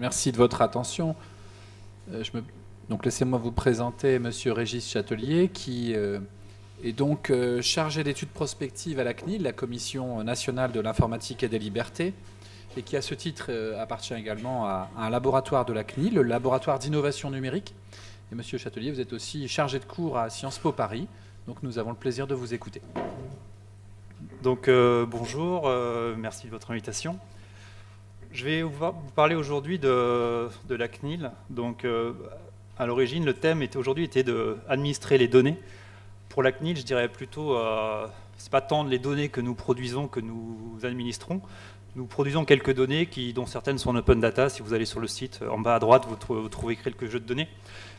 Merci de votre attention. Donc laissez-moi vous présenter Monsieur Régis Chatelier, qui est donc chargé d'études prospectives à la CNIL, la Commission nationale de l'informatique et des libertés, et qui à ce titre appartient également à un laboratoire de la CNIL, le laboratoire d'innovation numérique. Et Monsieur Chatelier, vous êtes aussi chargé de cours à Sciences Po Paris, donc nous avons le plaisir de vous écouter. Donc bonjour, merci de votre invitation. Je vais vous parler aujourd'hui de la CNIL. Donc à l'origine, le thème aujourd'hui était d'administrer les données. Pour la CNIL, je dirais plutôt, c'est pas tant les données que nous produisons que nous administrons. Nous produisons quelques données dont certaines sont en open data. Si vous allez sur le site, en bas à droite, vous trouvez quelques jeux de données.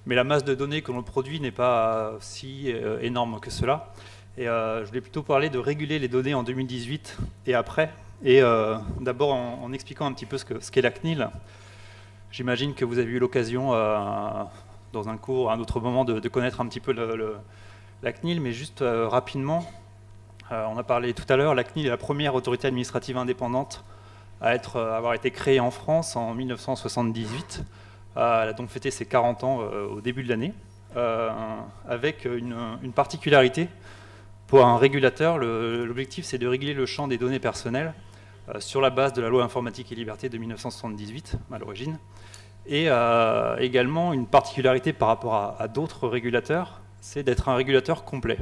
Mais la masse de données que l'on produit n'est pas si énorme que cela. Et je voulais plutôt parler de réguler les données en 2018 et après. Et d'abord en expliquant un petit peu ce qu'est la CNIL. J'imagine que vous avez eu l'occasion, dans un cours, à un autre moment, de connaître un petit peu la CNIL, mais juste rapidement, on a parlé tout à l'heure, la CNIL est la première autorité administrative indépendante à avoir été créée en France en 1978. Elle a donc fêté ses 40 ans au début de l'année, avec une particularité. Pour un régulateur, l'objectif c'est de réguler le champ des données personnelles sur la base de la loi informatique et liberté de 1978 à l'origine, et également une particularité par rapport à d'autres régulateurs, c'est d'être un régulateur complet.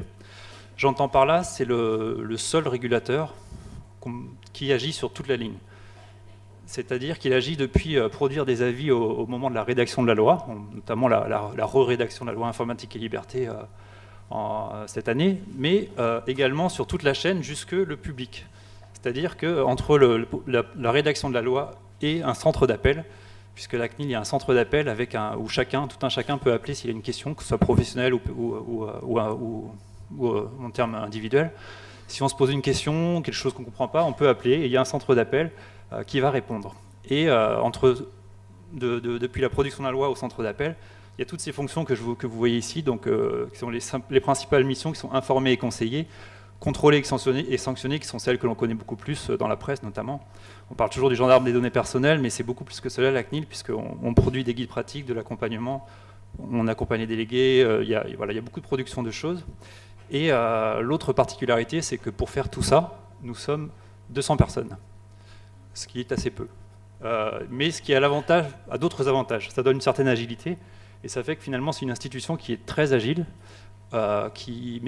J'entends par là, c'est le seul régulateur qui agit sur toute la ligne. C'est-à-dire qu'il agit depuis produire des avis au moment de la rédaction de la loi, notamment la re-rédaction de la loi informatique et liberté cette année, mais également sur toute la chaîne jusque le public. C'est-à-dire qu'entre la rédaction de la loi et un centre d'appel, puisque la CNIL, il y a un centre d'appel où tout un chacun peut appeler s'il a une question, que ce soit professionnelle ou en termes individuels. Si on se pose une question, quelque chose qu'on ne comprend pas, on peut appeler, et il y a un centre d'appel qui va répondre. Et depuis la production de la loi au centre d'appel, il y a toutes ces fonctions que vous voyez ici, donc, qui sont les principales missions, qui sont informer et conseiller, contrôler et sanctionner, qui sont celles que l'on connaît beaucoup plus dans la presse notamment. On parle toujours du gendarme des données personnelles, mais c'est beaucoup plus que cela, la CNIL, puisqu'on produit des guides pratiques, de l'accompagnement, on accompagne les délégués, il y a beaucoup de production de choses. Et l'autre particularité, c'est que pour faire tout ça, nous sommes 200 personnes, ce qui est assez peu. Mais ce qui a d'autres avantages. Ça donne une certaine agilité, et ça fait que finalement, c'est une institution qui est très agile, qui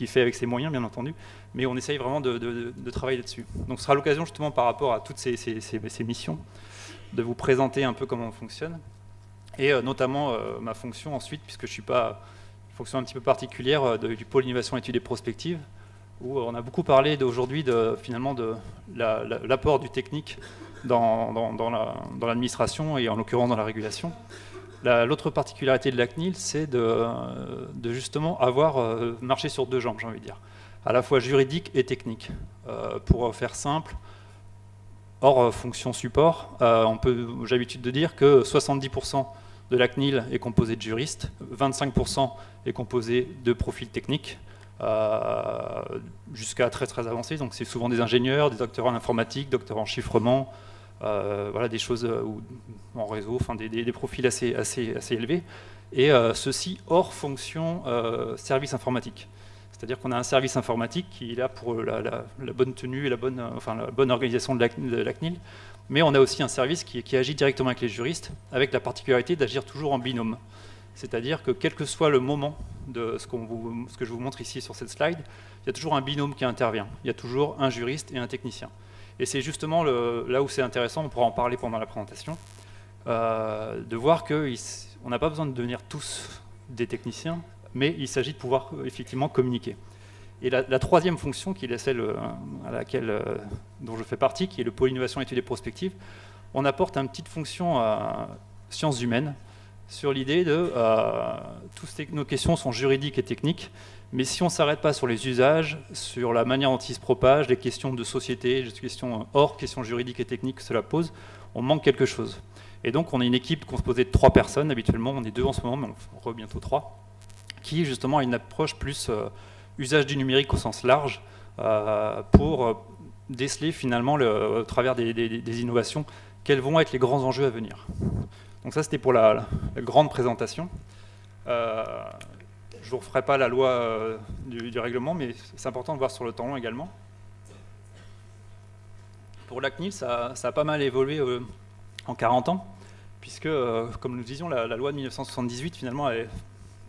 fait avec ses moyens, bien entendu, mais on essaye vraiment de travailler là-dessus. Donc ce sera l'occasion, justement, par rapport à toutes ces missions, de vous présenter un peu comment on fonctionne, et notamment ma fonction ensuite, puisque je suis pas une fonction un petit peu particulière du pôle innovation, études et prospectives, où on a beaucoup parlé aujourd'hui finalement de l'apport du technique dans l'administration et en l'occurrence dans la régulation. L'autre particularité de la CNIL, c'est de justement avoir marché sur deux jambes, j'ai envie de dire, à la fois juridique et technique. Pour faire simple, hors fonction support, j'ai l'habitude de dire que 70% de la CNIL est composé de juristes, 25% est composé de profils techniques, jusqu'à très très avancés, donc c'est souvent des ingénieurs, des docteurs en informatique, docteurs en chiffrement, des choses en réseau, enfin des profils assez élevés, et ceci hors fonction service informatique. C'est-à-dire qu'on a un service informatique qui est là pour la bonne tenue et la bonne organisation de la CNIL, mais on a aussi un service qui agit directement avec les juristes, avec la particularité d'agir toujours en binôme. C'est-à-dire que quel que soit le moment de ce que je vous montre ici sur cette slide, il y a toujours un binôme qui intervient. Il y a toujours un juriste et un technicien. Et c'est justement là où c'est intéressant, on pourra en parler pendant la présentation, de voir qu'on n'a pas besoin de devenir tous des techniciens, mais il s'agit de pouvoir effectivement communiquer. Et la troisième fonction, qui est celle dont je fais partie, qui est le pôle innovation, études et prospectives, on apporte une petite fonction sciences humaines sur l'idée de toutes nos questions sont juridiques et techniques, mais si on ne s'arrête pas sur les usages, sur la manière dont ils se propagent, les questions de société, les questions hors questions juridiques et techniques que cela pose, on manque quelque chose. Et donc on est une équipe composée de 3 personnes, habituellement on est 2 en ce moment, mais on fera bientôt 3, qui justement a une approche plus usage du numérique au sens large, pour déceler finalement au travers des innovations quels vont être les grands enjeux à venir. Donc ça, c'était pour la grande présentation. Je ne vous referai pas la loi du règlement, mais c'est important de voir sur le temps long également. Pour la CNIL, ça a pas mal évolué en 40 ans, puisque, comme nous disions, la loi de 1978, finalement,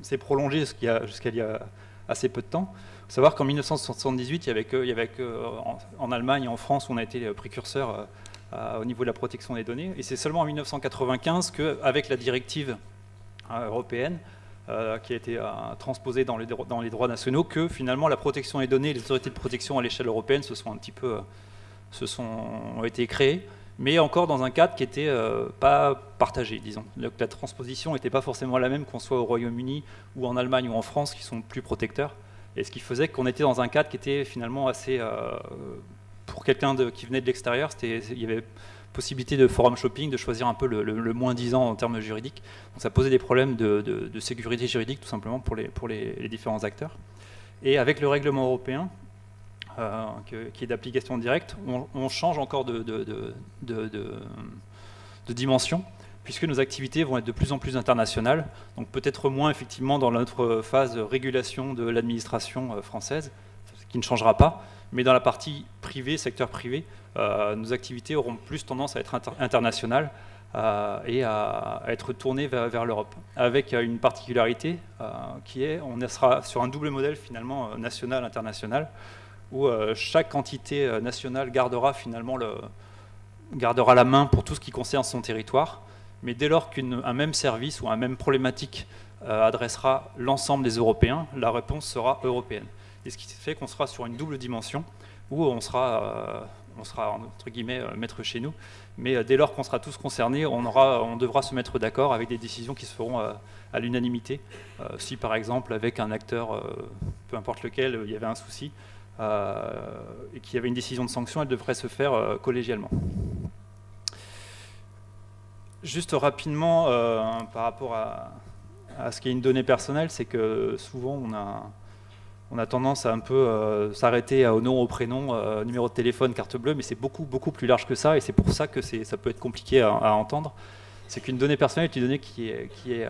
s'est prolongée jusqu'à il y a assez peu de temps. Il faut savoir qu'en 1978, il y avait en Allemagne et en France, on a été précurseurs au niveau de la protection des données, et c'est seulement en 1995 qu'avec la directive européenne, qui a été transposée dans les droits nationaux, que finalement la protection des données et les autorités de protection à l'échelle européenne ont été créées, mais encore dans un cadre qui n'était pas partagé, disons. Donc, la transposition n'était pas forcément la même qu'on soit au Royaume-Uni ou en Allemagne ou en France, qui sont plus protecteurs, et ce qui faisait qu'on était dans un cadre qui était finalement assez... pour quelqu'un qui venait de l'extérieur, il y avait possibilité de forum shopping, de choisir un peu le moins-disant en termes juridiques. Donc ça posait des problèmes de sécurité juridique, tout simplement, pour les différents acteurs. Et avec le règlement européen, qui est d'application directe, on change encore de dimension, puisque nos activités vont être de plus en plus internationales, donc peut-être moins effectivement dans notre phase de régulation de l'administration française, ce qui ne changera pas, mais dans la partie privée, secteur privé, nos activités auront plus tendance à être internationales et à être tournées vers l'Europe, avec une particularité qui est, on sera sur un double modèle finalement national-international, où chaque entité nationale gardera la main pour tout ce qui concerne son territoire, mais dès lors qu'un même service ou un même problématique adressera l'ensemble des Européens, la réponse sera européenne. Et ce qui fait qu'on sera sur une double dimension, où on sera entre guillemets maître chez nous, mais dès lors qu'on sera tous concernés, on devra se mettre d'accord avec des décisions qui se feront à l'unanimité. Si par exemple avec un acteur, peu importe lequel, il y avait un souci, et qu'il y avait une décision de sanction, elle devrait se faire collégialement. Juste rapidement, par rapport à ce qui est une donnée personnelle, c'est que souvent on a tendance à un peu s'arrêter au nom, au prénom, numéro de téléphone, carte bleue, mais c'est beaucoup plus large que ça, et c'est pour ça que ça peut être compliqué à entendre. C'est qu'une donnée personnelle est une donnée qui est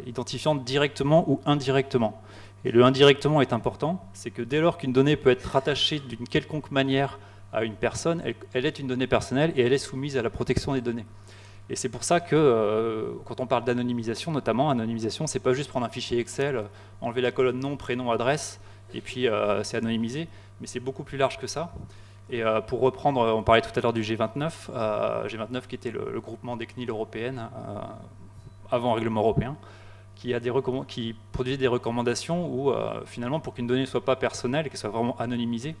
identifiante directement ou indirectement. Et le indirectement est important, c'est que dès lors qu'une donnée peut être rattachée d'une quelconque manière à une personne, elle est une donnée personnelle et elle est soumise à la protection des données. Et c'est pour ça que quand on parle d'anonymisation, notamment, anonymisation, c'est pas juste prendre un fichier Excel, enlever la colonne nom, prénom, adresse, et puis c'est anonymisé, mais c'est beaucoup plus large que ça. Et pour reprendre, on parlait tout à l'heure du G29, G29 qui était le groupement des CNIL européennes avant le règlement européen, qui produisait des recommandations où finalement pour qu'une donnée ne soit pas personnelle et qu'elle soit vraiment anonymisée,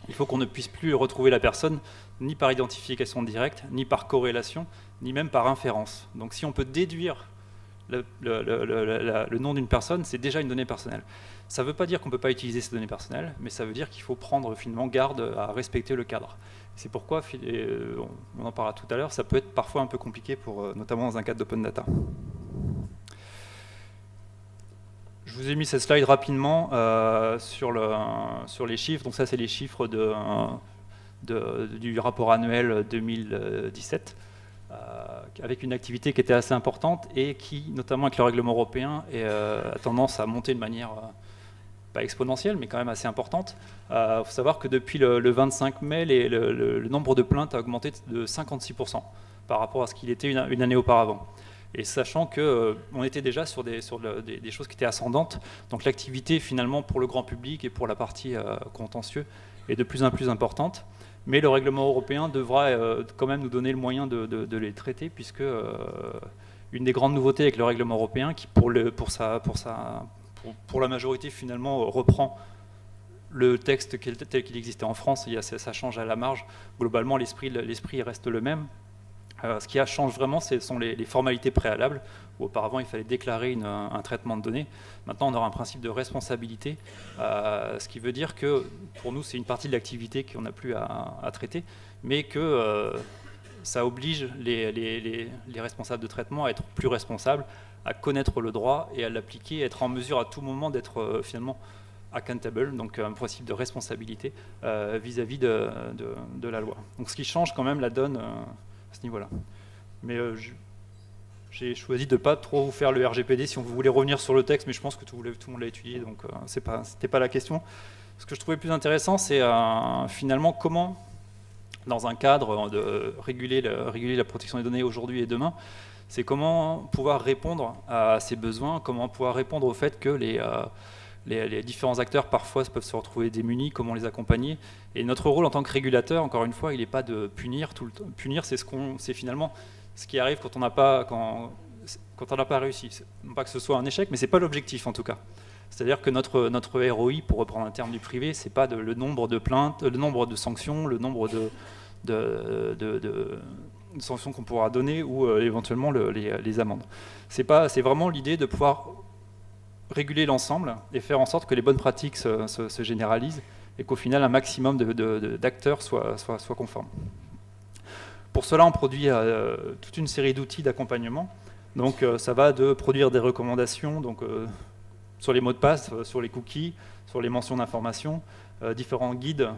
il faut qu'on ne puisse plus retrouver la personne ni par identification directe, ni par corrélation, ni même par inférence. Donc si on peut déduire le nom d'une personne, c'est déjà une donnée personnelle. Ça ne veut pas dire qu'on ne peut pas utiliser ces données personnelles, mais ça veut dire qu'il faut prendre finalement garde à respecter le cadre. C'est pourquoi, on en parlera tout à l'heure, ça peut être parfois un peu compliqué, notamment dans un cadre d'open data. Je vous ai mis cette slide rapidement sur les chiffres. Donc ça, c'est les chiffres du rapport annuel 2017, avec une activité qui était assez importante et qui, notamment avec le règlement européen, a tendance à monter de manière pas exponentielle, mais quand même assez importante. Il faut savoir que depuis le 25 mai, le nombre de plaintes a augmenté de 56% par rapport à ce qu'il était une année auparavant. Et sachant qu'on était déjà sur des choses qui étaient ascendantes, donc l'activité finalement pour le grand public et pour la partie contentieux est de plus en plus importante. Mais le règlement européen devra quand même nous donner le moyen de les traiter, puisque une des grandes nouveautés avec le règlement européen, qui pour la majorité finalement reprend le texte tel qu'il existait en France, ça change à la marge. Globalement, l'esprit reste le même. Ce qui change vraiment, ce sont les formalités préalables, où auparavant il fallait déclarer un traitement de données. Maintenant, on aura un principe de responsabilité, ce qui veut dire que pour nous, c'est une partie de l'activité qu'on n'a plus à traiter, mais que ça oblige les responsables de traitement à être plus responsables, à connaître le droit et à l'appliquer, être en mesure à tout moment d'être finalement accountable, donc un principe de responsabilité vis-à-vis de la loi. Donc ce qui change quand même la donne ce niveau-là. Mais j'ai choisi de ne pas trop vous faire le RGPD si on voulait revenir sur le texte, mais je pense que tout le monde l'a étudié, donc c'était pas la question. Ce que je trouvais plus intéressant, c'est finalement comment, dans un cadre de réguler la protection des données aujourd'hui et demain, c'est comment pouvoir répondre à ces besoins, comment pouvoir répondre au fait que les différents acteurs parfois peuvent se retrouver démunis, comment les accompagner. Et notre rôle en tant que régulateur, encore une fois, il n'est pas de punir tout le temps. Punir, c'est finalement ce qui arrive quand on n'a pas réussi. Non pas que ce soit un échec, mais ce n'est pas l'objectif en tout cas. C'est-à-dire que notre ROI, pour reprendre un terme du privé, ce n'est pas le nombre de plaintes, le nombre de sanctions, le nombre de sanctions qu'on pourra donner ou éventuellement les amendes. C'est vraiment l'idée de pouvoir réguler l'ensemble et faire en sorte que les bonnes pratiques se généralisent et qu'au final un maximum d'acteurs soient conformes. Pour cela, on produit toute une série d'outils d'accompagnement. Donc ça va de produire des recommandations sur les mots de passe, sur les cookies, sur les mentions d'information, différents guides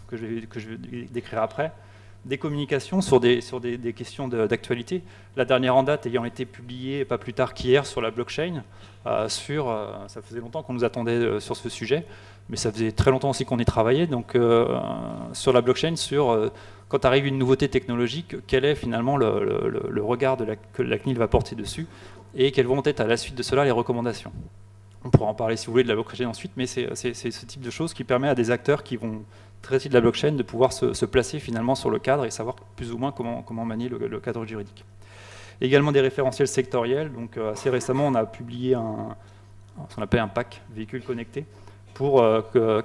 que je vais décrire après, des communications sur des questions d'actualité. La dernière en date ayant été publiée pas plus tard qu'hier sur la blockchain, ça faisait longtemps qu'on nous attendait sur ce sujet, mais ça faisait très longtemps aussi qu'on y travaillait, donc sur la blockchain, quand arrive une nouveauté technologique, quel est finalement le regard que la CNIL va porter dessus, et quelles vont être à la suite de cela les recommandations. On pourra en parler si vous voulez de la blockchain ensuite, mais c'est ce type de choses qui permet à des acteurs qui vont traiter de la blockchain de pouvoir se placer finalement sur le cadre et savoir plus ou moins comment manier le cadre juridique. Également des référentiels sectoriels. Donc assez récemment, on a publié ce qu'on appelle un PAC, véhicule connecté, qui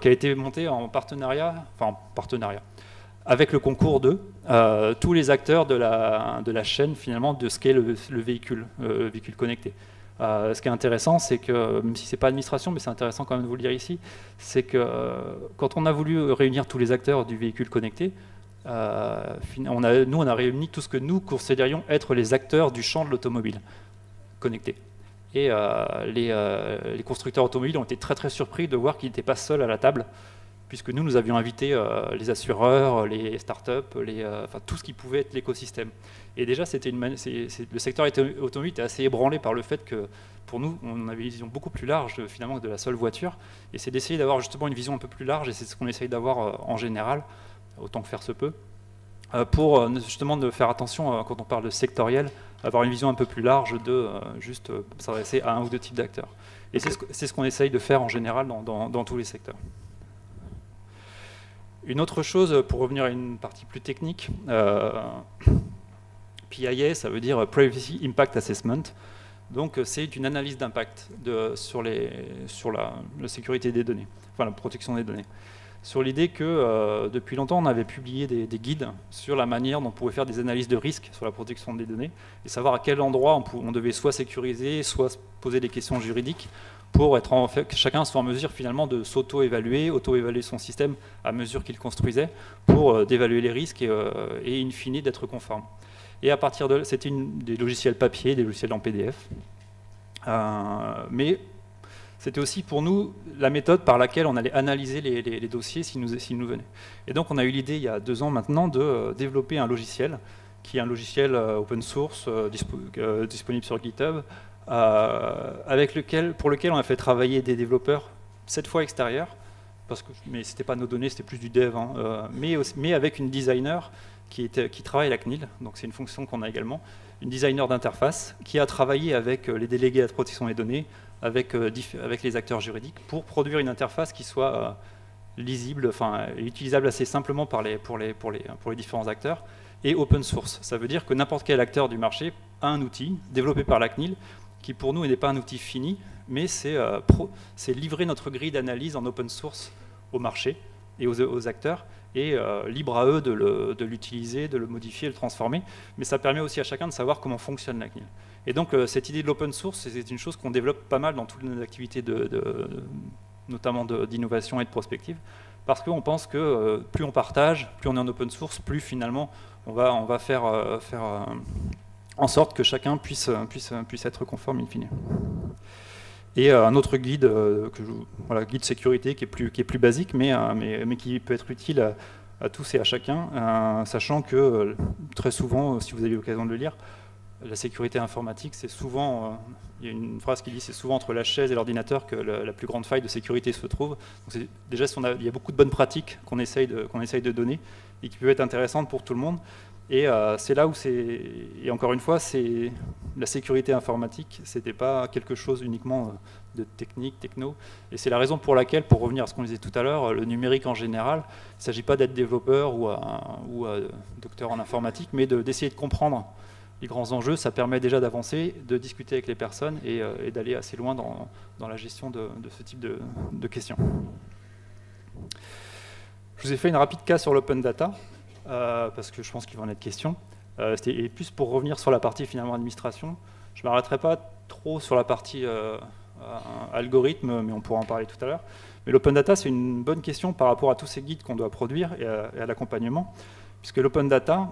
a été monté en partenariat avec le concours de tous les acteurs de la chaîne finalement de ce qu'est le véhicule connecté. Ce qui est intéressant, c'est que, même si ce n'est pas l'administration, mais c'est intéressant quand même de vous le dire ici, c'est que quand on a voulu réunir tous les acteurs du véhicule connecté, on a réuni tout ce que nous considérions être les acteurs du champ de l'automobile connecté. Et les constructeurs automobiles ont été très très surpris de voir qu'ils n'étaient pas seuls à la table, puisque nous avions invité les assureurs, les startups, tout ce qui pouvait être l'écosystème. Et déjà, le secteur automobile était assez ébranlé par le fait que, pour nous, on avait une vision beaucoup plus large finalement que de la seule voiture. Et c'est d'essayer d'avoir justement une vision un peu plus large, et c'est ce qu'on essaye d'avoir en général, autant que faire se peut, pour justement de faire attention, quand on parle de sectoriel, avoir une vision un peu plus large de juste s'adresser à un ou deux types d'acteurs. Et c'est ce qu'on essaye de faire en général dans tous les secteurs. Une autre chose, pour revenir à une partie plus technique, PIA, ça veut dire Privacy Impact Assessment. Donc c'est une analyse d'impact sur la sécurité des données, enfin la protection des données. Sur l'idée que depuis longtemps on avait publié des guides sur la manière dont on pouvait faire des analyses de risque sur la protection des données et savoir à quel endroit on devait soit sécuriser, soit se poser des questions juridiques pour que chacun soit en mesure finalement de s'auto-évaluer, auto-évaluer son système à mesure qu'il construisait pour d'évaluer les risques et in fine d'être conforme. Et à partir de là, c'était des logiciels papier, des logiciels en PDF. Mais c'était aussi pour nous la méthode par laquelle on allait analyser les dossiers s'ils nous venaient. Et donc on a eu l'idée il y a 2 ans maintenant de développer un logiciel qui est un logiciel open source disponible sur GitHub, pour lequel on a fait travailler des développeurs, cette fois extérieurs, mais ce n'était pas nos données, c'était plus du dev, mais avec une designer qui travaille à la CNIL, donc c'est une fonction qu'on a également, une designer d'interface qui a travaillé avec les délégués à la protection des données, avec les acteurs juridiques, pour produire une interface qui soit lisible, utilisable assez simplement pour les différents acteurs, et open source. Ça veut dire que n'importe quel acteur du marché a un outil développé par la CNIL, qui pour nous n'est pas un outil fini, mais c'est livrer notre grille d'analyse en open source au marché et aux acteurs, et libre à eux de l'utiliser, de le modifier, de le transformer, mais ça permet aussi à chacun de savoir comment fonctionne la CNIL. Et donc cette idée de l'open source, c'est une chose qu'on développe pas mal dans toutes nos activités, notamment d'innovation et de prospective, parce qu'on pense que plus on partage, plus on est en open source, plus finalement on va faire en sorte que chacun puisse être conforme in fine. Et un autre guide, guide sécurité qui est plus basique, mais qui peut être utile à tous et à chacun, sachant que très souvent, si vous avez l'occasion de le lire, la sécurité informatique, c'est souvent, il y a une phrase qui dit, c'est souvent entre la chaise et l'ordinateur que la plus grande faille de sécurité se trouve. Donc déjà, il y a beaucoup de bonnes pratiques qu'on essaye de donner et qui peuvent être intéressantes pour tout le monde. Et c'est là où et encore une fois, la sécurité informatique, c'était pas quelque chose uniquement de technique, techno. Et c'est la raison pour laquelle, pour revenir à ce qu'on disait tout à l'heure, le numérique en général, il ne s'agit pas d'être développeur ou docteur en informatique, mais d'essayer de comprendre les grands enjeux. Ça permet déjà d'avancer, de discuter avec les personnes et d'aller assez loin dans la gestion de ce type de questions. Je vous ai fait une rapide case sur l'open data, parce que je pense qu'il va en être question. Et plus pour revenir sur la partie finalement administration, je ne m'arrêterai pas trop sur la partie algorithme, mais on pourra en parler tout à l'heure. Mais l'open data, c'est une bonne question par rapport à tous ces guides qu'on doit produire et à l'accompagnement, puisque l'open data,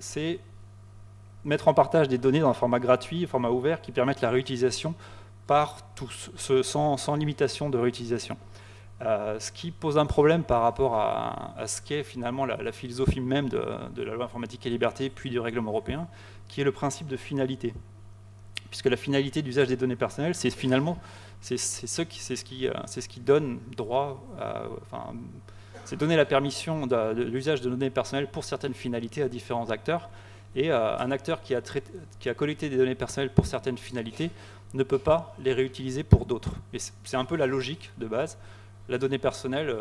c'est mettre en partage des données dans un format gratuit, un format ouvert, qui permettent la réutilisation par tous, sans limitation de réutilisation. Ce qui pose un problème par rapport à ce qu'est finalement la philosophie même de la loi informatique et liberté, puis du règlement européen, qui est le principe de finalité. Puisque la finalité d'usage des données personnelles, c'est finalement c'est ce qui donne droit, c'est donner la permission de l'usage de données personnelles pour certaines finalités à différents acteurs. Et un acteur qui a collecté des données personnelles pour certaines finalités ne peut pas les réutiliser pour d'autres. Et c'est un peu la logique de base. La donnée personnelle,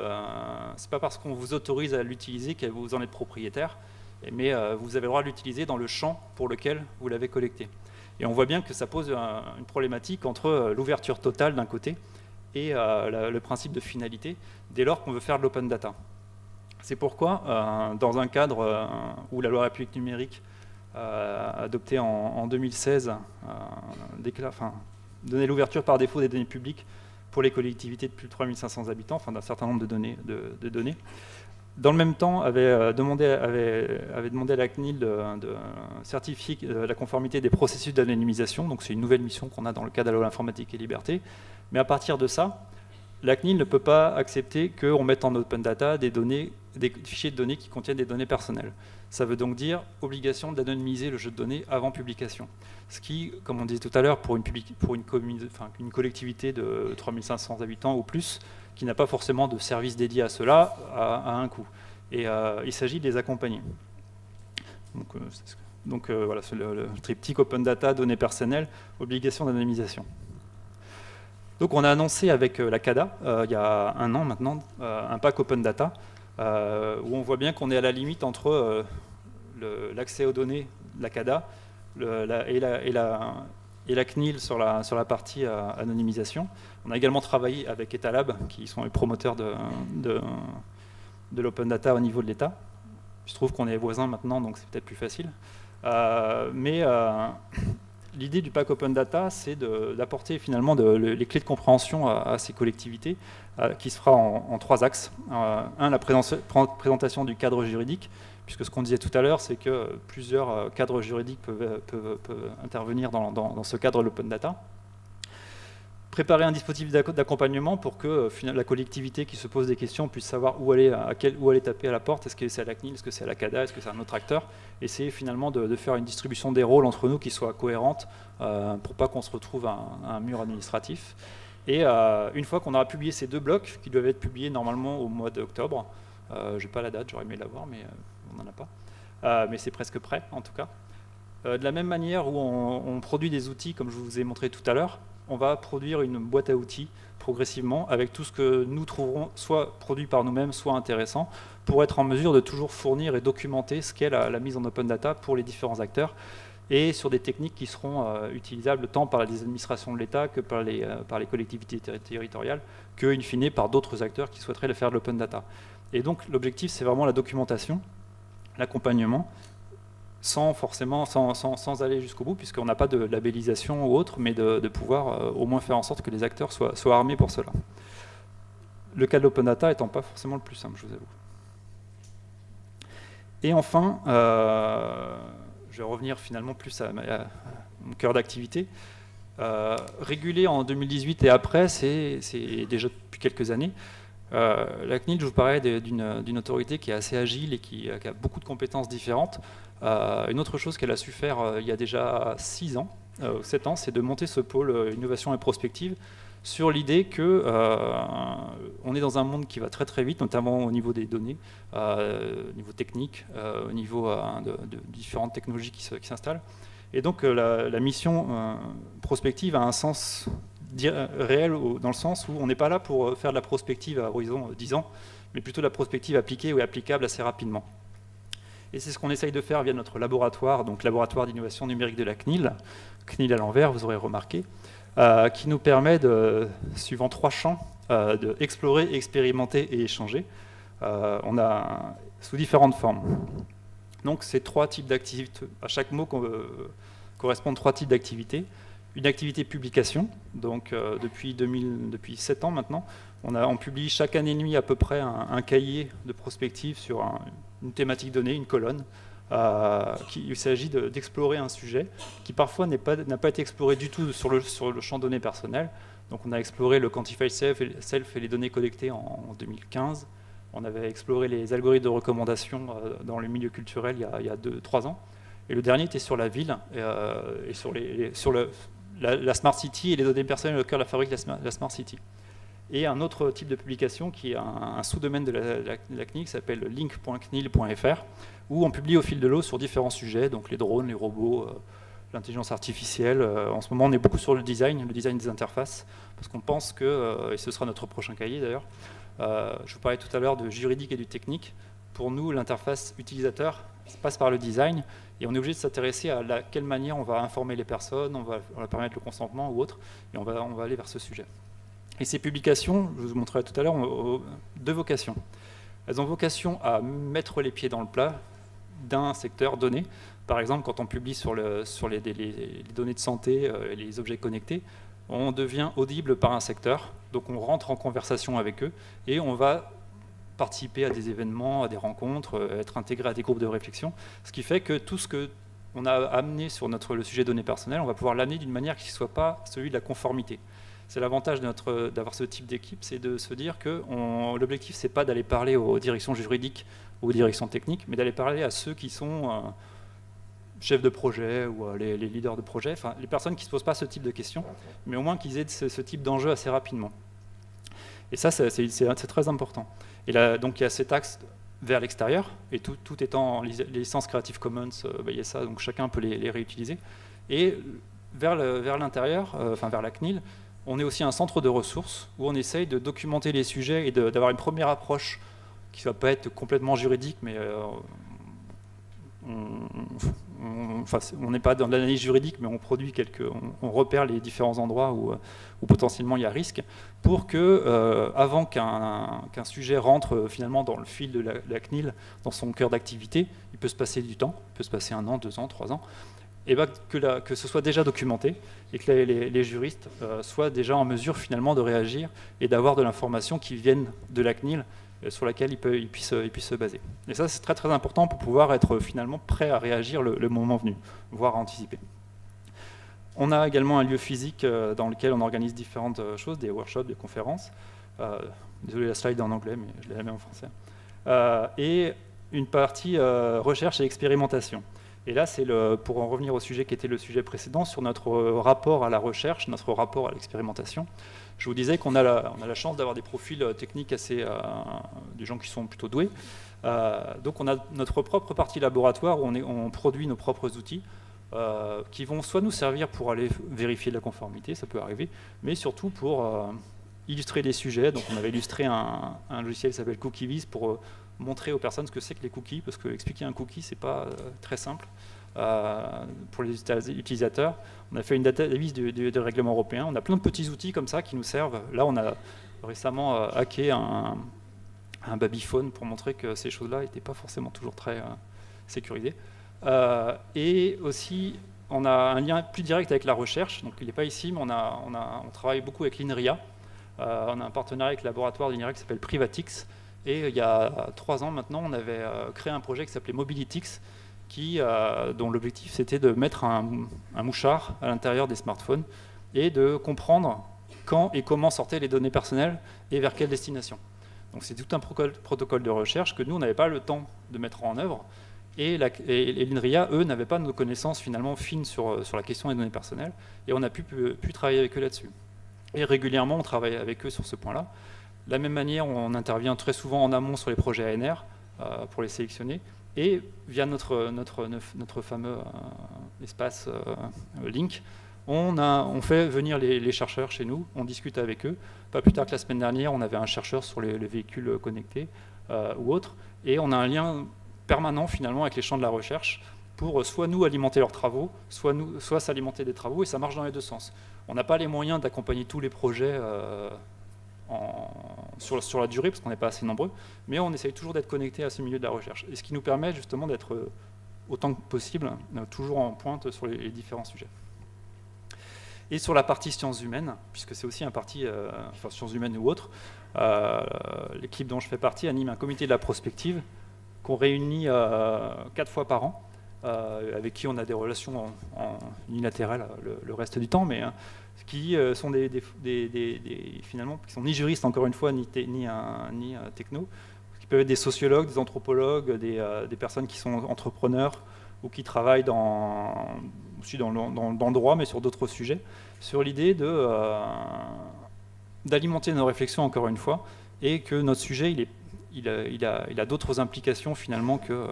c'est pas parce qu'on vous autorise à l'utiliser que vous en êtes propriétaire, mais vous avez le droit de l'utiliser dans le champ pour lequel vous l'avez collecté. Et on voit bien que ça pose une problématique entre l'ouverture totale d'un côté et le principe de finalité, dès lors qu'on veut faire de l'open data. C'est pourquoi, dans un cadre où la loi République numérique, adoptée en 2016, donnait l'ouverture par défaut des données publiques pour les collectivités de plus de 3500 habitants, enfin d'un certain nombre de données. Dans le même temps, avait demandé à la CNIL de certifier la conformité des processus d'anonymisation. Donc c'est une nouvelle mission qu'on a dans le cadre de la loi informatique et liberté. Mais à partir de ça, la CNIL ne peut pas accepter qu'on mette en open data des fichiers de données qui contiennent des données personnelles. Ça veut donc dire obligation d'anonymiser le jeu de données avant publication. Ce qui, comme on disait tout à l'heure, pour une collectivité de 3500 habitants ou plus, qui n'a pas forcément de service dédié à cela, a un coût. Et il s'agit de les accompagner. Donc voilà, c'est le triptyque open data, données personnelles, obligation d'anonymisation. Donc on a annoncé avec la CADA, il y a un an maintenant, un pack open data, où on voit bien qu'on est à la limite entre l'accès aux données de la CADA et la CNIL sur la partie anonymisation. On a également travaillé avec Etalab, qui sont les promoteurs de l'open data au niveau de l'État. Il se trouve qu'on est voisins maintenant, donc c'est peut-être plus facile. Mais l'idée du pack open data, c'est d'apporter finalement les clés de compréhension à ces collectivités, qui se fera en 3 axes. La présentation du cadre juridique, puisque ce qu'on disait tout à l'heure, c'est que plusieurs cadres juridiques peuvent intervenir dans ce cadre de l'open data. Préparer un dispositif d'accompagnement pour que la collectivité qui se pose des questions puisse savoir où aller taper à la porte. Est-ce que c'est à la CNIL, est-ce que c'est à la CADA, est-ce que c'est un autre acteur? Essayer finalement de faire une distribution des rôles entre nous qui soit cohérente pour pas qu'on se retrouve à un mur administratif. Et une fois qu'on aura publié ces 2 blocs, qui doivent être publiés normalement au mois d'octobre, je n'ai pas la date, j'aurais aimé l'avoir, mais on n'en a pas. Mais c'est presque prêt en tout cas. De la même manière où on produit des outils, comme je vous ai montré tout à l'heure, on va produire une boîte à outils progressivement avec tout ce que nous trouverons soit produit par nous-mêmes, soit intéressant, pour être en mesure de toujours fournir et documenter ce qu'est la mise en open data pour les différents acteurs et sur des techniques qui seront utilisables tant par les administrations de l'État que par les collectivités territoriales, que in fine par d'autres acteurs qui souhaiteraient faire de l'open data. Et donc l'objectif, c'est vraiment la documentation, l'accompagnement, sans aller jusqu'au bout, puisqu'on n'a pas de labellisation ou autre, mais de pouvoir au moins faire en sorte que les acteurs soient armés pour cela. Le cas de l'open data étant pas forcément le plus simple, je vous avoue. Et enfin, je vais revenir finalement plus à mon cœur d'activité. Réguler en 2018 et après, c'est déjà depuis quelques années. La CNIL, je vous parlais d'une autorité qui est assez agile et qui a beaucoup de compétences différentes. Une autre chose qu'elle a su faire il y a déjà 6 ans, 7 ans, c'est de monter ce pôle innovation et prospective sur l'idée que on est dans un monde qui va très très vite, notamment au niveau des données, au niveau technique, au niveau de différentes technologies qui s'installent. Et donc la mission prospective a un sens réel dans le sens où on n'est pas là pour faire de la prospective à horizon 10 ans, mais plutôt de la prospective appliquée ou applicable assez rapidement. Et c'est ce qu'on essaye de faire via notre laboratoire, donc laboratoire d'innovation numérique de la CNIL, CNIL à l'envers, vous aurez remarqué, qui nous permet, suivant 3 champs, d'explorer, expérimenter et échanger. On a sous différentes formes. Donc c'est 3 types d'activités. À chaque mot correspondent 3 types d'activités. Une activité publication, donc depuis 7 ans maintenant, on publie chaque année et demie à peu près un cahier de prospective sur une thématique donnée, une colonne. Il s'agit d'explorer un sujet qui parfois n'a pas été exploré du tout sur le champ données personnelles. Donc on a exploré le Quantified Self et les données collectées en 2015. On avait exploré les algorithmes de recommandation dans le milieu culturel il y a 3 ans. Et le dernier était sur la ville et sur la Smart City et les données personnelles au cœur de la fabrique de la Smart City. Et un autre type de publication qui est un sous-domaine de la CNIL qui s'appelle link.cnil.fr, où on publie au fil de l'eau sur différents sujets, donc les drones, les robots, l'intelligence artificielle. En ce moment, on est beaucoup sur le design des interfaces, parce qu'on pense que, et ce sera notre prochain cahier d'ailleurs, je vous parlais tout à l'heure de juridique et du technique. Pour nous, l'interface utilisateur passe par le design, et on est obligé de s'intéresser à quelle manière on va informer les personnes, on va permettre le consentement ou autre, et on va aller vers ce sujet. Et ces publications, je vous montrerai tout à l'heure, ont 2 vocations. Elles ont vocation à mettre les pieds dans le plat d'un secteur donné. Par exemple, quand on publie sur les données de santé et les objets connectés, on devient audible par un secteur, donc on rentre en conversation avec eux, et on va participer à des événements, à des rencontres, être intégré à des groupes de réflexion, ce qui fait que tout ce qu'on a amené sur le sujet données personnelles, on va pouvoir l'amener d'une manière qui ne soit pas celui de la conformité. C'est l'avantage d'avoir ce type d'équipe, c'est de se dire que l'objectif, c'est pas d'aller parler aux directions juridiques ou aux directions techniques, mais d'aller parler à ceux qui sont chefs de projet ou les leaders de projet, enfin les personnes qui ne se posent pas ce type de questions, mais au moins qu'ils aient ce type d'enjeu assez rapidement. Et ça, c'est très important. Et là, donc il y a cet axe vers l'extérieur, et tout étant les licences Creative Commons, il y a ça, donc chacun peut les réutiliser. Et vers l'intérieur, vers la CNIL, on est aussi un centre de ressources où on essaye de documenter les sujets et d'avoir une première approche qui ne va pas être complètement juridique, mais on n'est pas dans l'analyse juridique, mais on produit on repère les différents endroits où potentiellement il y a risque, pour que, avant qu'un sujet rentre finalement dans le fil de la CNIL, dans son cœur d'activité, il peut se passer du temps, il peut se passer 1 an, 2 ans, 3 ans, et que ce soit déjà documenté et que les juristes soient déjà en mesure finalement de réagir et d'avoir de l'information qui vienne de la CNIL sur laquelle ils puissent se baser. Et ça, c'est très très important pour pouvoir être finalement prêt à réagir le moment venu, voire à anticiper. On a également un lieu physique dans lequel on organise différentes choses, des workshops, des conférences. Désolé, la slide est en anglais, mais je la mets en français. Et une partie recherche et expérimentation. Et là, c'est pour en revenir au sujet qui était le sujet précédent, sur notre rapport à la recherche, notre rapport à l'expérimentation. Je vous disais qu'on a la chance d'avoir des profils techniques des gens qui sont plutôt doués. Donc on a notre propre partie laboratoire où on produit nos propres outils qui vont soit nous servir pour aller vérifier la conformité, ça peut arriver, mais surtout pour illustrer des sujets. Donc on avait illustré un logiciel qui s'appelle CookieViz pour montrer aux personnes ce que c'est que les cookies, parce que expliquer un cookie, c'est pas très simple pour les utilisateurs. On a fait une database de règlement européen. On a plein de petits outils comme ça qui nous servent. Là, on a récemment hacké un babyphone pour montrer que ces choses-là n'étaient pas forcément toujours très sécurisées. Et aussi, on a un lien plus direct avec la recherche. Donc, il n'est pas ici, mais on travaille beaucoup avec l'INRIA. On a un partenariat avec le laboratoire d'INRIA qui s'appelle Privatix. Et il y a 3 ans maintenant, on avait créé un projet qui s'appelait Mobilitix, dont l'objectif c'était de mettre un mouchard à l'intérieur des smartphones et de comprendre quand et comment sortaient les données personnelles et vers quelle destination. Donc c'est tout un protocole de recherche que nous, on n'avait pas le temps de mettre en œuvre. Et l'INRIA, eux, n'avaient pas nos connaissances finalement fines sur la question des données personnelles. Et on a pu travailler avec eux là-dessus. Et régulièrement, on travaille avec eux sur ce point-là. De la même manière, on intervient très souvent en amont sur les projets ANR pour les sélectionner. Et via notre fameux espace Link, on fait venir les chercheurs chez nous, on discute avec eux. Pas plus tard que la semaine dernière, on avait un chercheur sur les véhicules connectés ou autres. Et on a un lien permanent finalement avec les champs de la recherche pour soit nous alimenter leurs travaux, soit s'alimenter des travaux, et ça marche dans les deux sens. On n'a pas les moyens d'accompagner tous les projets sur la durée, parce qu'on n'est pas assez nombreux, mais on essaye toujours d'être connecté à ce milieu de la recherche, et ce qui nous permet justement d'être autant que possible toujours en pointe sur les différents sujets. Et sur la partie sciences humaines, puisque c'est aussi un parti, enfin sciences humaines ou autres, l'équipe dont je fais partie anime un comité de la prospective qu'on réunit 4 fois par an, avec qui on a des relations en unilatérales le reste du temps, mais qui sont finalement qui sont ni juristes encore une fois, ni techno, qui peuvent être des sociologues, des anthropologues, des personnes qui sont entrepreneurs ou qui travaillent aussi dans le droit, mais sur d'autres sujets, sur l'idée d'alimenter nos réflexions encore une fois, et que notre sujet il a d'autres implications finalement que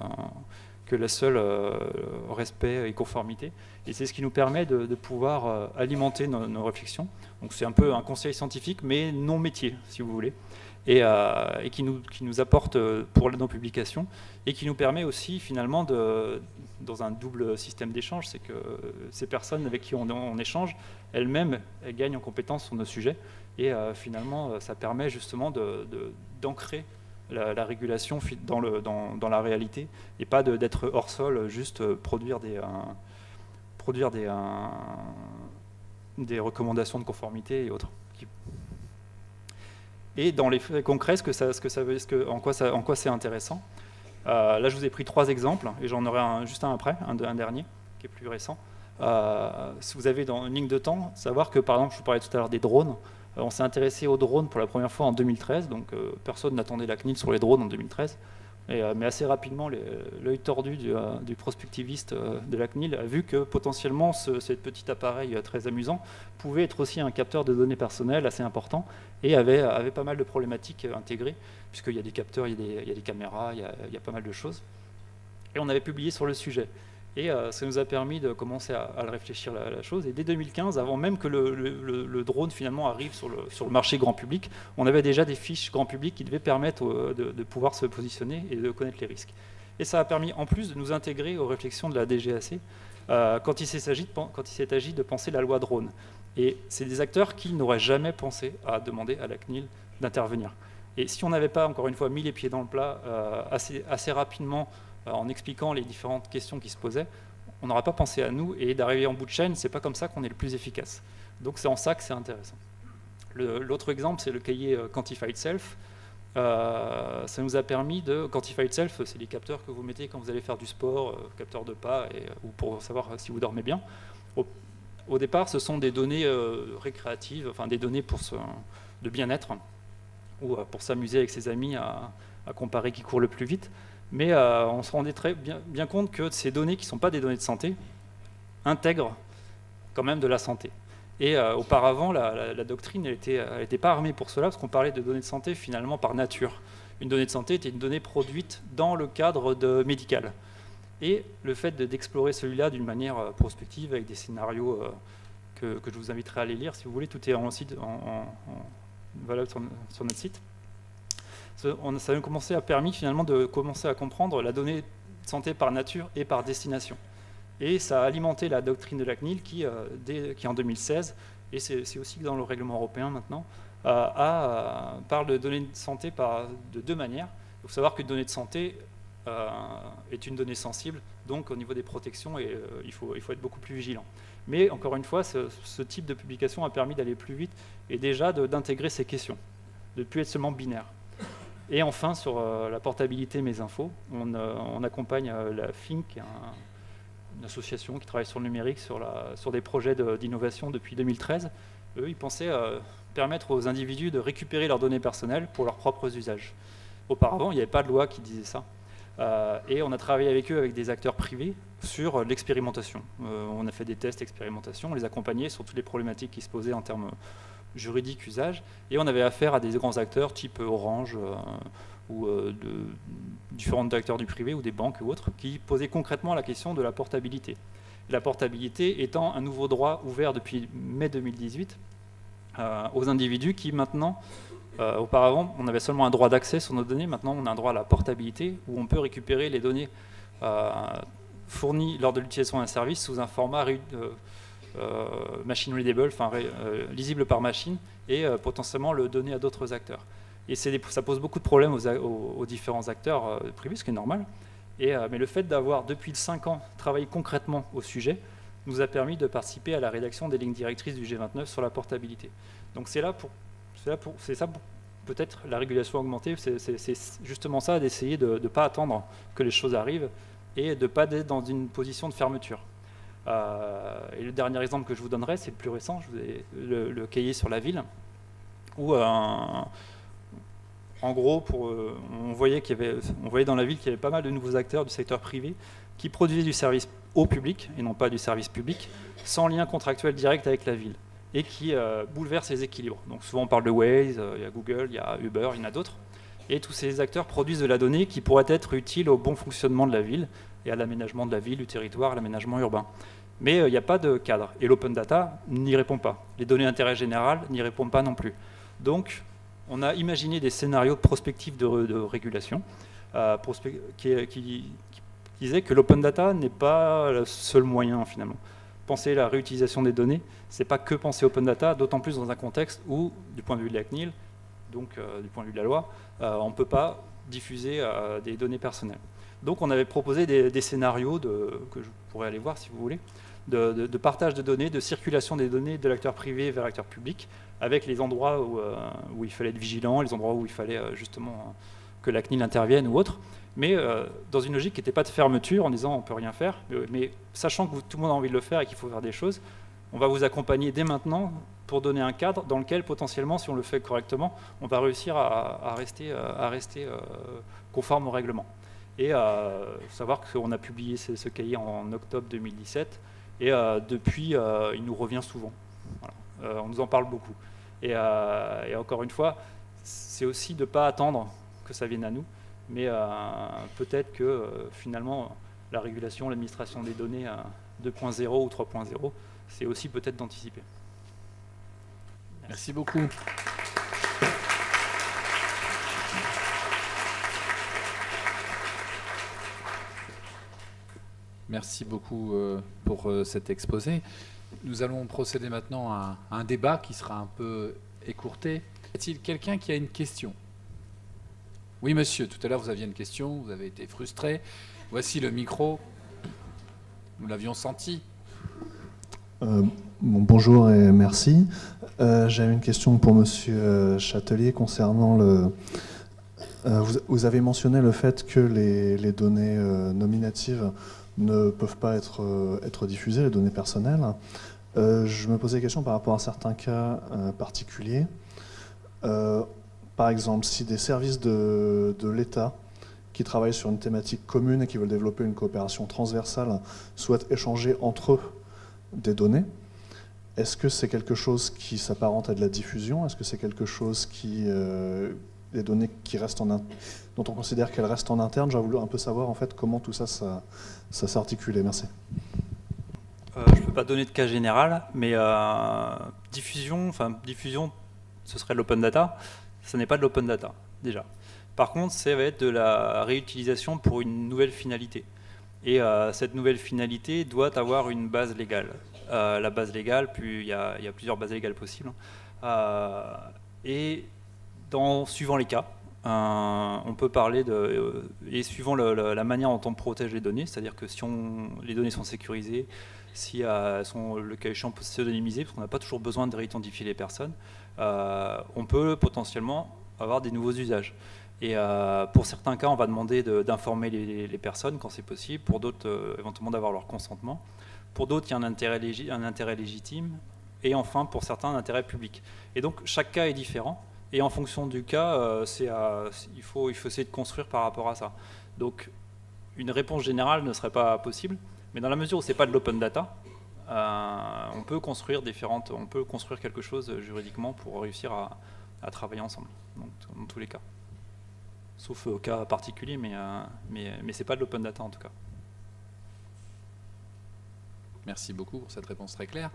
le seul respect et conformité. Et c'est ce qui nous permet de pouvoir alimenter nos réflexions. Donc c'est un peu un conseil scientifique, mais non métier, si vous voulez, et qui nous apporte pour nos publications, et qui nous permet aussi finalement dans un double système d'échange, c'est que ces personnes avec qui on échange, elles-mêmes, elles gagnent en compétences sur nos sujets, et finalement ça permet justement d'ancrer la régulation dans la réalité, et pas d'être hors sol, juste produire des recommandations de conformité et autres. Et dans les faits concrets, en quoi c'est intéressant. Là, je vous ai pris 3 exemples, et j'en aurai juste un après, un dernier, qui est plus récent. Si vous avez dans une ligne de temps, savoir que, par exemple, je vous parlais tout à l'heure des drones. On s'est intéressé aux drones pour la première fois en 2013, donc personne n'attendait la CNIL sur les drones en 2013. Mais assez rapidement, l'œil tordu du prospectiviste de la CNIL a vu que potentiellement ce petit appareil très amusant pouvait être aussi un capteur de données personnelles assez important, et avait pas mal de problématiques intégrées, puisqu'il y a des capteurs, il y a des caméras, il y a pas mal de choses. Et on avait publié sur le sujet. Et ça nous a permis de commencer à réfléchir la chose. Et dès 2015, avant même que le drone finalement arrive sur le marché grand public, on avait déjà des fiches grand public qui devaient permettre de pouvoir se positionner et de connaître les risques. Et ça a permis en plus de nous intégrer aux réflexions de la DGAC quand il s'est agi de penser la loi drone. Et c'est des acteurs qui n'auraient jamais pensé à demander à la CNIL d'intervenir. Et si on n'avait pas, encore une fois, mis les pieds dans le plat assez rapidement, en expliquant les différentes questions qui se posaient, on n'aurait pas pensé à nous, et d'arriver en bout de chaîne, c'est pas comme ça qu'on est le plus efficace. Donc c'est en ça que c'est intéressant. L'autre exemple, c'est le cahier Quantified Self. Ça nous a permis Quantified Self, c'est les capteurs que vous mettez quand vous allez faire du sport, capteurs de pas, ou pour savoir si vous dormez bien. Au départ, ce sont des données récréatives, enfin des données de bien-être, ou pour s'amuser avec ses amis à comparer qui court le plus vite. Mais on se rendait très bien compte que ces données, qui ne sont pas des données de santé, intègrent quand même de la santé. Et auparavant, la doctrine n'était pas armée pour cela, parce qu'on parlait de données de santé finalement par nature. Une donnée de santé était une donnée produite dans le cadre médical. Et le fait d'explorer celui-là d'une manière prospective, avec des scénarios que je vous inviterai à aller lire, si vous voulez, tout est valable sur notre site. Ça a permis finalement de commencer à comprendre la donnée de santé par nature et par destination. Et ça a alimenté la doctrine de la CNIL qui en 2016, et c'est aussi dans le règlement européen maintenant, parle de données de santé de 2 manières. Il faut savoir qu'une donnée de santé est une donnée sensible, donc au niveau des protections, il faut être beaucoup plus vigilant. Mais encore une fois, ce type de publication a permis d'aller plus vite, et déjà d'intégrer ces questions, de ne plus être seulement binaire. Et enfin, sur la portabilité Mes Infos, on accompagne la FINC, une association qui travaille sur le numérique, sur des projets d'innovation depuis 2013. Eux, ils pensaient permettre aux individus de récupérer leurs données personnelles pour leurs propres usages. Auparavant, il n'y avait pas de loi qui disait ça. Et on a travaillé avec eux, avec des acteurs privés, sur l'expérimentation. On a fait des tests d'expérimentation, on les accompagnait sur toutes les problématiques qui se posaient en termes juridiques, usages, et on avait affaire à des grands acteurs type Orange ou différents acteurs du privé ou des banques ou autres, qui posaient concrètement la question de la portabilité. La portabilité étant un nouveau droit ouvert depuis mai 2018 aux individus qui maintenant, auparavant, on avait seulement un droit d'accès sur nos données, maintenant on a un droit à la portabilité où on peut récupérer les données fournies lors de l'utilisation d'un service sous un format machine readable, enfin lisible par machine, et potentiellement le donner à d'autres acteurs. Et ça pose beaucoup de problèmes aux différents acteurs privés, ce qui est normal. Mais le fait d'avoir, depuis 5 ans, travaillé concrètement au sujet, nous a permis de participer à la rédaction des lignes directrices du G29 sur la portabilité. Donc c'est ça peut-être la régulation augmentée, c'est justement ça, d'essayer de ne pas attendre que les choses arrivent et de ne pas être dans une position de fermeture. Et le dernier exemple que je vous donnerai, c'est le plus récent, le cahier sur la ville, où en gros, on voyait dans la ville qu'il y avait pas mal de nouveaux acteurs du secteur privé qui produisaient du service au public, et non pas du service public, sans lien contractuel direct avec la ville, et qui bouleversent les équilibres. Donc souvent on parle de Waze, il y a Google, il y a Uber, il y en a d'autres, et tous ces acteurs produisent de la donnée qui pourrait être utile au bon fonctionnement de la ville, et à l'aménagement de la ville, du territoire, à l'aménagement urbain. Mais il n'y a pas de cadre, et l'open data n'y répond pas. Les données d'intérêt général n'y répondent pas non plus. Donc, on a imaginé des scénarios prospectifs de régulation qui disaient que l'open data n'est pas le seul moyen finalement. Penser la réutilisation des données, ce n'est pas que penser open data, d'autant plus dans un contexte où, du point de vue de la CNIL, donc du point de vue de la loi, on ne peut pas diffuser des données personnelles. Donc on avait proposé des scénarios, que je pourrais aller voir si vous voulez, de partage de données, de circulation des données de l'acteur privé vers l'acteur public, avec les endroits où il fallait être vigilant, les endroits où il fallait justement que la CNIL intervienne ou autre, mais dans une logique qui n'était pas de fermeture en disant on ne peut rien faire, mais sachant que tout le monde a envie de le faire et qu'il faut faire des choses, on va vous accompagner dès maintenant pour donner un cadre dans lequel potentiellement, si on le fait correctement, on va réussir à rester conforme au règlement. Et savoir qu'on a publié ce cahier en octobre 2017, et depuis, il nous revient souvent. Voilà. On nous en parle beaucoup. Et encore une fois, c'est aussi de ne pas attendre que ça vienne à nous, mais peut-être que finalement, la régulation, l'administration des données 2.0 ou 3.0, c'est aussi peut-être d'anticiper. Merci beaucoup. Merci beaucoup pour cet exposé. Nous allons procéder maintenant à un débat qui sera un peu écourté. Y a-t-il quelqu'un qui a une question ? Oui, monsieur, tout à l'heure vous aviez une question, vous avez été frustré. Voici le micro. Nous l'avions senti. Bonjour et merci. J'avais une question pour monsieur Châtelier concernant vous avez mentionné le fait que les données nominatives ne peuvent pas être diffusées, les données personnelles. Je me posais la question par rapport à certains cas particuliers. Par exemple, si des services de l'État qui travaillent sur une thématique commune et qui veulent développer une coopération transversale souhaitent échanger entre eux des données, est-ce que c'est quelque chose qui s'apparente à de la diffusion ? Est-ce que c'est quelque chose des données qui restent dont on considère qu'elles restent en interne ? J'aurais voulu un peu savoir en fait comment tout ça s'est articulé. Merci. Je ne peux pas donner de cas général, mais diffusion, ce serait de l'open data. Ce n'est pas de l'open data, déjà. Par contre, ça va être de la réutilisation pour une nouvelle finalité. Et cette nouvelle finalité doit avoir une base légale. La base légale, puis il y a plusieurs bases légales possibles. Et suivant les cas, on peut parler et suivant la manière dont on protège les données, c'est-à-dire que si les données sont sécurisées, si elles sont le cas échéant pseudonymisées, parce qu'on n'a pas toujours besoin de réidentifier les personnes, on peut potentiellement avoir des nouveaux usages. Et pour certains cas, on va demander d'informer les personnes quand c'est possible, pour d'autres, éventuellement d'avoir leur consentement. Pour d'autres, il y a un intérêt légitime, et enfin pour certains d'intérêt public. Et donc chaque cas est différent, et en fonction du cas, il faut essayer de construire par rapport à ça. Donc une réponse générale ne serait pas possible, mais dans la mesure où ce n'est pas de l'open data, on peut construire quelque chose juridiquement pour réussir à travailler ensemble, donc, dans tous les cas. Sauf au cas particulier, mais ce n'est pas de l'open data en tout cas. Merci beaucoup pour cette réponse très claire.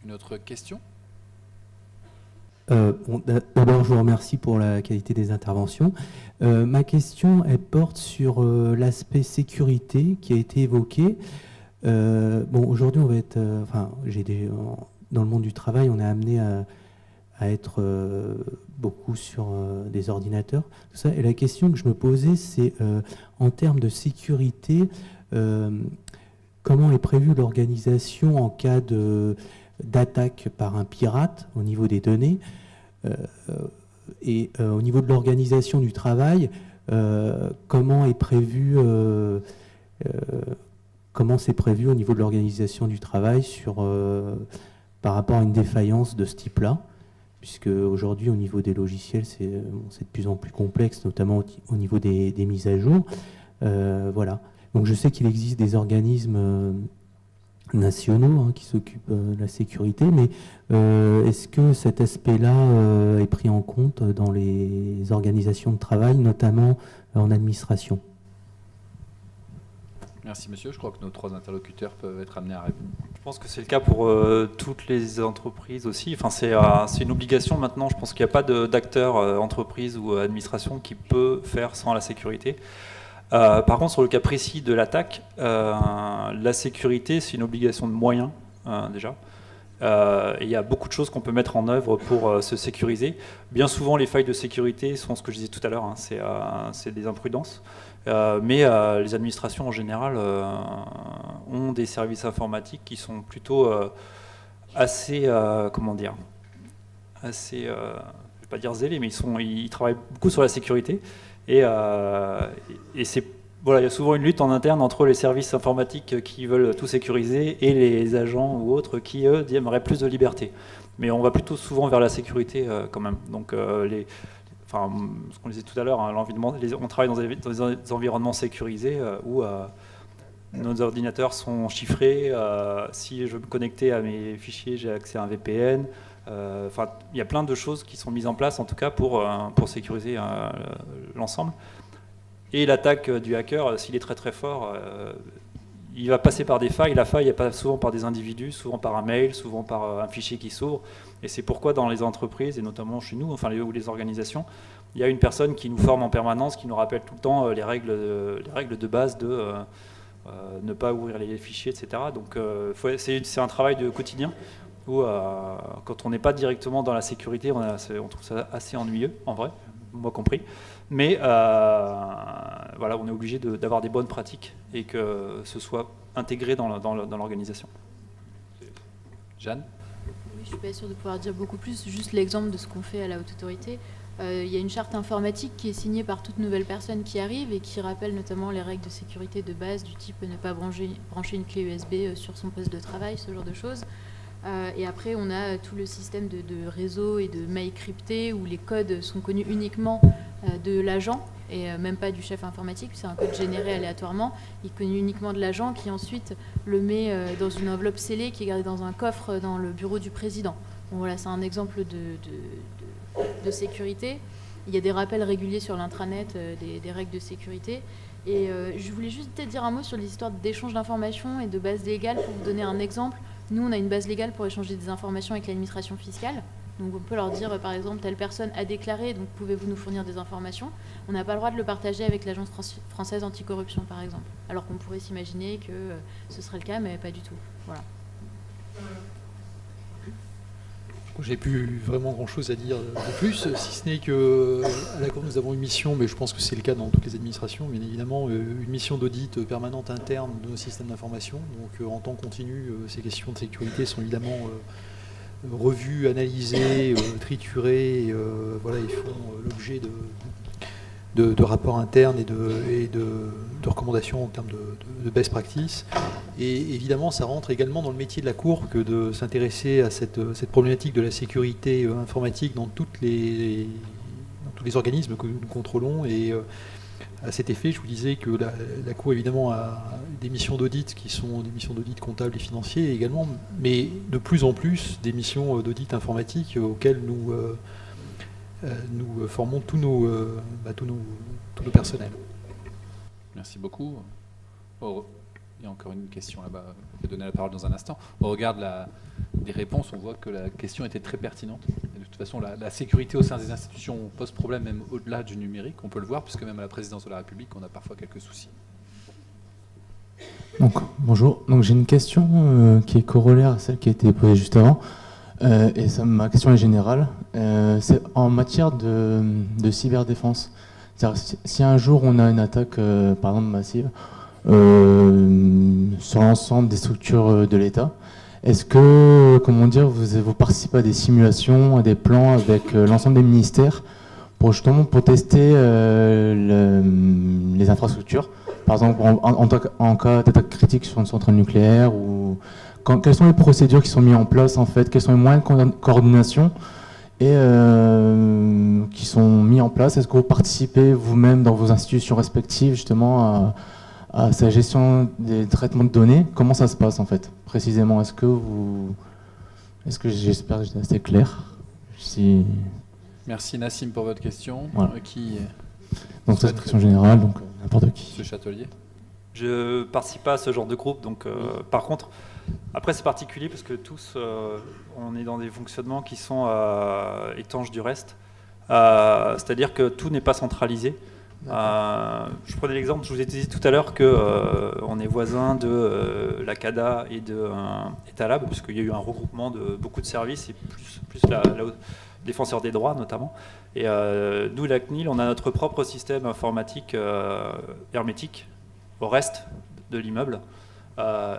Une autre question ? D'abord, je vous remercie pour la qualité des interventions. Ma question, elle porte sur l'aspect sécurité qui a été évoqué. Aujourd'hui, on va être, dans le monde du travail, on est amené à être beaucoup sur des ordinateurs. Tout ça. Et la question que je me posais, c'est en termes de sécurité, comment est prévue l'organisation en cas d'attaque par un pirate au niveau des données et au niveau de l'organisation du travail, comment c'est prévu au niveau de l'organisation du travail par rapport à une défaillance de ce type-là, puisque aujourd'hui au niveau des logiciels c'est de plus en plus complexe, notamment au niveau des mises à jour. Voilà. Donc je sais qu'il existe des organismes nationaux qui s'occupent de la sécurité, mais est-ce que cet aspect-là est pris en compte dans les organisations de travail, notamment en administration ? Merci monsieur, je crois que nos 3 interlocuteurs peuvent être amenés à répondre. Je pense que c'est le cas pour toutes les entreprises aussi. Enfin, c'est une obligation maintenant. Je pense qu'il n'y a pas d'acteur, entreprise ou administration qui peut faire sans la sécurité. Par contre, sur le cas précis de l'attaque, la sécurité, c'est une obligation de moyens, déjà. Il y a beaucoup de choses qu'on peut mettre en œuvre pour se sécuriser. Bien souvent, les failles de sécurité sont ce que je disais tout à l'heure, c'est des imprudences. Mais les administrations, en général, ont des services informatiques qui sont plutôt assez, je ne vais pas dire zélés, mais ils travaillent beaucoup sur la sécurité. Et voilà, il y a souvent une lutte en interne entre les services informatiques qui veulent tout sécuriser et les agents ou autres qui, eux, aimeraient plus de liberté. Mais on va plutôt souvent vers la sécurité quand même. Donc, ce qu'on disait tout à l'heure, on travaille dans des environnements sécurisés où nos ordinateurs sont chiffrés. Si je veux me connecter à mes fichiers, j'ai accès à un VPN. Il y a plein de choses qui sont mises en place, en tout cas, pour sécuriser l'ensemble. Et l'attaque du hacker, s'il est très très fort, il va passer par des failles. La faille, elle passe souvent par des individus, souvent par un mail, souvent par un fichier qui s'ouvre. Et c'est pourquoi dans les entreprises, et notamment chez nous, ou les organisations, il y a une personne qui nous forme en permanence, qui nous rappelle tout le temps les règles de base de ne pas ouvrir les fichiers, etc. Donc c'est un travail de quotidien où quand on n'est pas directement dans la sécurité, on trouve ça assez ennuyeux, en vrai, moi compris. Mais voilà, on est obligé d'avoir des bonnes pratiques et que ce soit intégré dans l'organisation. Jeanne ? Oui, je ne suis pas sûre de pouvoir dire beaucoup plus. Juste l'exemple de ce qu'on fait à la Haute Autorité. Il y a une charte informatique qui est signée par toute nouvelle personne qui arrive et qui rappelle notamment les règles de sécurité de base du type ne pas brancher une clé USB sur son poste de travail, ce genre de choses. Et après, on a tout le système de réseau et de mails cryptés où les codes sont connus uniquement de l'agent et même pas du chef informatique. C'est un code généré aléatoirement. Il est connu uniquement de l'agent qui ensuite le met dans une enveloppe scellée qui est gardée dans un coffre dans le bureau du président. Bon, voilà, c'est un exemple de sécurité. Il y a des rappels réguliers sur l'intranet des règles de sécurité. Et je voulais juste peut-être dire un mot sur les histoires d'échange d'informations et de base légale pour vous donner un exemple. Nous, on a une base légale pour échanger des informations avec l'administration fiscale. Donc on peut leur dire, par exemple, telle personne a déclaré, donc pouvez-vous nous fournir des informations ? On n'a pas le droit de le partager avec l'Agence française anticorruption, par exemple. Alors qu'on pourrait s'imaginer que ce serait le cas, mais pas du tout. Voilà. J'ai plus vraiment grand-chose à dire de plus, si ce n'est qu'à la Cour, nous avons une mission, mais je pense que c'est le cas dans toutes les administrations, bien évidemment, une mission d'audit permanente interne de nos systèmes d'information. Donc en temps continu, ces questions de sécurité sont évidemment revues, analysées, triturées. Voilà, ils font l'objet de rapports internes et de recommandations en termes de best practice. Et évidemment, ça rentre également dans le métier de la Cour que de s'intéresser à cette problématique de la sécurité informatique dans tous les organismes que nous contrôlons. Et à cet effet, je vous disais que la Cour, évidemment, a des missions d'audit qui sont des missions d'audit comptables et financiers également, mais de plus en plus des missions d'audit informatique auxquelles nous formons tous nos personnels. Merci beaucoup. Il y a encore une question là-bas. Je vais donner la parole dans un instant. On regarde les réponses, on voit que la question était très pertinente. Et de toute façon, la sécurité au sein des institutions pose problème même au-delà du numérique. On peut le voir, puisque même à la présidence de la République, on a parfois quelques soucis. Donc, bonjour. Donc, j'ai une question qui est corollaire à celle qui a été posée juste avant. Et ma question est générale. C'est en matière de cyberdéfense. C'est-à-dire, si un jour on a une attaque, par exemple massive, sur l'ensemble des structures de l'État, est-ce que, vous participez à des simulations, à des plans avec l'ensemble des ministères pour tester les infrastructures, par exemple en cas d'attaque critique sur une centrale nucléaire, ou quelles sont les procédures qui sont mises en place en fait, quels sont les moyens de coordination et qui sont mis en place? Est-ce que vous participez vous-même dans vos institutions respectives justement à sa gestion des traitements de données? Comment ça se passe en fait précisément? Est-ce que j'espère que j'étais assez clair? Merci Nassim pour votre question. Voilà. Donc c'est une question générale, donc n'importe qui. Monsieur Châtelier. Je ne participe pas à ce genre de groupe, donc par contre, après c'est particulier parce que tous, on est dans des fonctionnements qui sont étanches du reste, c'est-à-dire que tout n'est pas centralisé. Je prenais l'exemple, je vous ai dit tout à l'heure qu'on est voisin de la CADA et de Etalab, puisqu'il y a eu un regroupement de beaucoup de services, et plus la défenseur des droits notamment. Et nous, la CNIL, on a notre propre système informatique hermétique au reste de l'immeuble,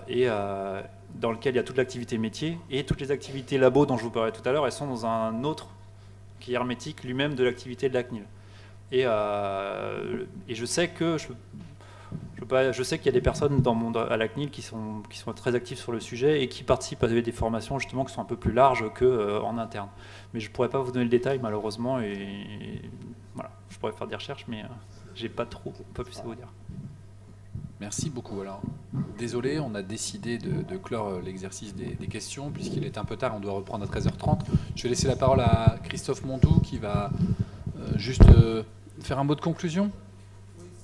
et dans lequel il y a toute l'activité métier, et toutes les activités labo dont je vous parlais tout à l'heure, elles sont dans un autre qui est hermétique lui-même de l'activité de la CNIL. Et je sais que je sais qu'il y a des personnes à la CNIL qui sont très actives sur le sujet et qui participent à des formations justement qui sont un peu plus larges qu'en interne. Mais je ne pourrais pas vous donner le détail malheureusement, et voilà, je pourrais faire des recherches, mais j'ai pas plus à vous dire. Merci beaucoup. Alors, désolé, on a décidé de clore l'exercice des questions puisqu'il est un peu tard, on doit reprendre à 13h30. Je vais laisser la parole à Christophe Mondou qui va juste faire un mot de conclusion.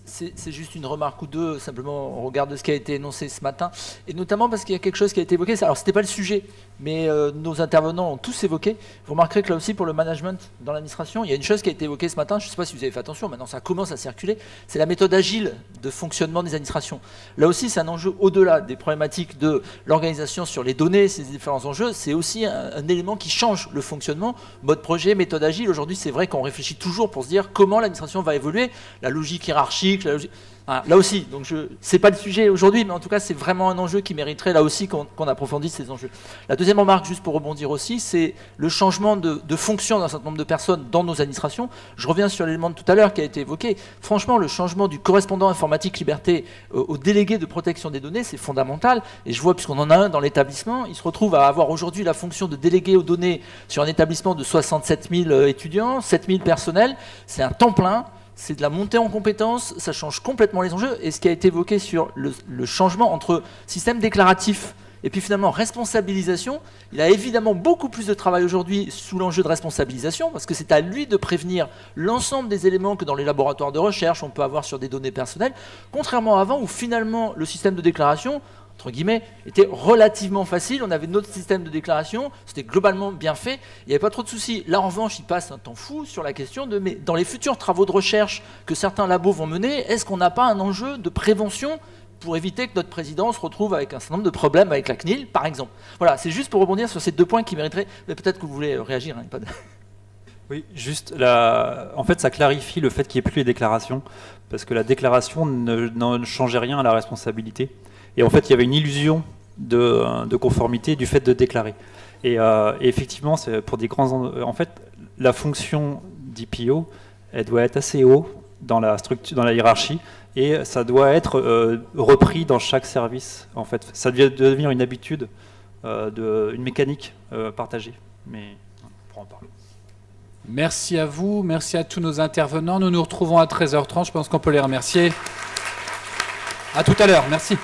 C'est juste une remarque ou deux, simplement au regard de ce qui a été énoncé ce matin, et notamment parce qu'il y a quelque chose qui a été évoqué. Alors, c'était pas le sujet, mais nos intervenants ont tous évoqué. Vous remarquerez que là aussi, pour le management dans l'administration, il y a une chose qui a été évoquée ce matin, je ne sais pas si vous avez fait attention, maintenant ça commence à circuler, c'est la méthode agile de fonctionnement des administrations. Là aussi, c'est un enjeu au-delà des problématiques de l'organisation sur les données, ces différents enjeux, c'est aussi un élément qui change le fonctionnement, mode projet, méthode agile. Aujourd'hui, c'est vrai qu'on réfléchit toujours pour se dire comment l'administration va évoluer, la logique hiérarchique, là aussi, donc c'est pas le sujet aujourd'hui, mais en tout cas c'est vraiment un enjeu qui mériterait là aussi qu'on approfondisse ces enjeux. La deuxième remarque, juste pour rebondir aussi, c'est le changement de fonction d'un certain nombre de personnes dans nos administrations. Je reviens sur l'élément de tout à l'heure qui a été évoqué. Franchement, le changement du correspondant informatique liberté au délégué de protection des données, c'est fondamental. Et je vois, puisqu'on en a un dans l'établissement, il se retrouve à avoir aujourd'hui la fonction de délégué aux données sur un établissement de 67 000 étudiants, 7 000 personnels. C'est un temps plein. C'est de la montée en compétences, ça change complètement les enjeux. Et ce qui a été évoqué sur le changement entre système déclaratif et puis finalement responsabilisation, il a évidemment beaucoup plus de travail aujourd'hui sous l'enjeu de responsabilisation, parce que c'est à lui de prévenir l'ensemble des éléments que dans les laboratoires de recherche on peut avoir sur des données personnelles, contrairement à avant où finalement le système de déclaration, entre guillemets, était relativement facile. On avait notre système de déclaration, c'était globalement bien fait, il n'y avait pas trop de soucis. Là, en revanche, il passe un temps fou sur la question de, mais dans les futurs travaux de recherche que certains labos vont mener, est-ce qu'on n'a pas un enjeu de prévention pour éviter que notre président se retrouve avec un certain nombre de problèmes avec la CNIL, par exemple. Voilà, c'est juste pour rebondir sur ces deux points qui mériteraient, mais peut-être que vous voulez réagir. Hein, pas de... Oui, juste, en fait, ça clarifie le fait qu'il n'y ait plus les déclarations, parce que la déclaration ne changeait rien à la responsabilité. Et en fait, il y avait une illusion de conformité du fait de déclarer. Et effectivement, c'est pour des grands... En fait, la fonction d'IPO, elle doit être assez haut dans la structure, dans la hiérarchie, et ça doit être repris dans chaque service. En fait, ça devient devenir une habitude, une mécanique partagée. Mais on pourra en parler. Merci à vous, merci à tous nos intervenants. Nous nous retrouvons à 13h30. Je pense qu'on peut les remercier. À tout à l'heure. Merci.